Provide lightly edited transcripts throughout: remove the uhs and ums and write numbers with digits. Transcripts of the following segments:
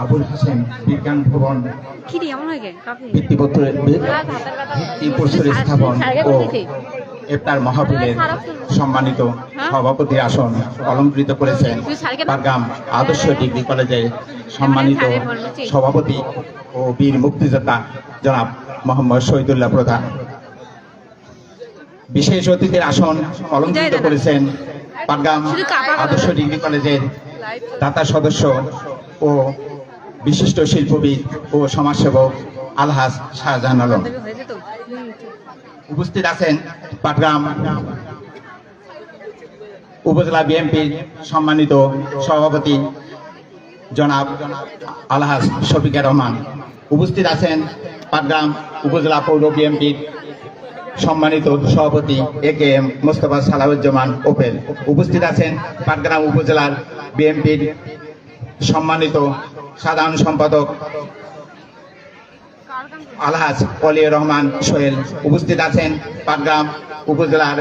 আবুল হাসেম বিজ্ঞান ভবন ভিত্তিপ্রস্তর স্থাপন ও ইফতার মাহফিলের সম্মানিত সভাপতি আসন অলঙ্কৃত করেছেন পাটগ্রাম আদর্শ ডিগ্রি কলেজের সম্মানিত সভাপতি ও বীর মুক্তিযোদ্ধা জনাব মোহাম্মদ শহীদুল্লাহ প্রধান। বিশেষ অতিথির আসন অলঙ্কৃত করেছেন পাটগ্রাম আদর্শ ডিগ্রি কলেজের দাতা সদস্য ও বিশিষ্ট শিল্পবিদ ও সমাজসেবক আলহাজ শাহজাহান আলম। উপস্থিত আছেন পাটগ্রাম উপজেলা বিএনপির সম্মানিত সভাপতি জনাব আলহাজ শফিকুর রহমান। উপস্থিত আছেন পাটগ্রাম উপজেলা পৌর বিএনপির সম্মানিত সভাপতি AKM মোস্তফা সালাউজ্জামান ওপেল। উপস্থিত আছেন পাটগ্রাম উপজেলার বিএনপির সম্মানিত সাধারণ সম্পাদক আলহাজ ওয়ালিউর রহমান সোহেল। উপস্থিত আছেন পাটগ্রাম উপজেলার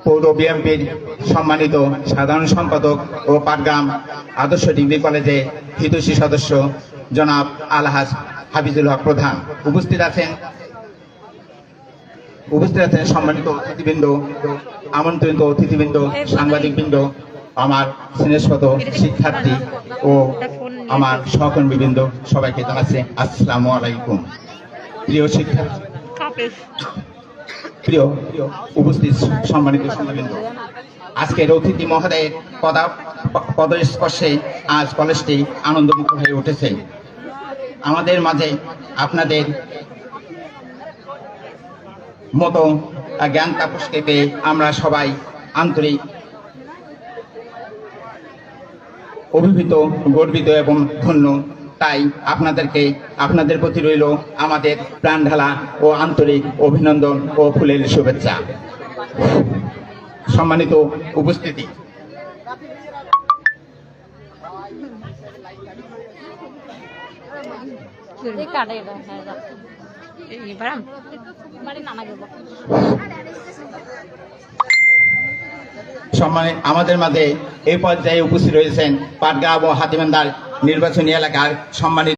পৌর বিএনপির সম্মানিত সাধারণ সম্পাদক ও পাটগ্রাম আদর্শ ডিগ্রি কলেজে হিতৈষী সদস্য জনাব আলহাজ হাফিজুল হক প্রধান। উপস্থিত আছেন সম্মানিত অতিথিবৃন্দ, আমন্ত্রিত অতিথিবৃন্দ, সাংবাদিকবৃন্দ, আমার স্নেহশত শিক্ষার্থী ও আমার সহকর্মীবৃন্দ, সবাইকে জানাচ্ছি আসসালামু আলাইকুম। প্রিয় শিক্ষার্থী, প্রিয় উপস্থিত সম্মানিত সুধীবৃন্দ, আজকের অতিথি মহোদয়ের পদস্পর্শে আজ কলেজটি আনন্দমুখর হয়ে উঠেছে। আমাদের মাঝে আপনাদের মতো জ্ঞান তাপসকে পেয়ে আমরা সবাই আন্তরিক অভিভূত, গর্বিত এবং ধন্য। তাই আপনাদের প্রতি রইল আমাদের প্রাণ ঢালা ও আন্তরিক অভিনন্দন ও ফুলের শুভেচ্ছা। সম্মানিত উপস্থিতি, আমাদের মাঝে এই পর্যায়ে উপস্থিত রয়েছেন পাটগ্রাম ও হাতিবান্ধার নির্বাচনী এলাকার সম্মানিত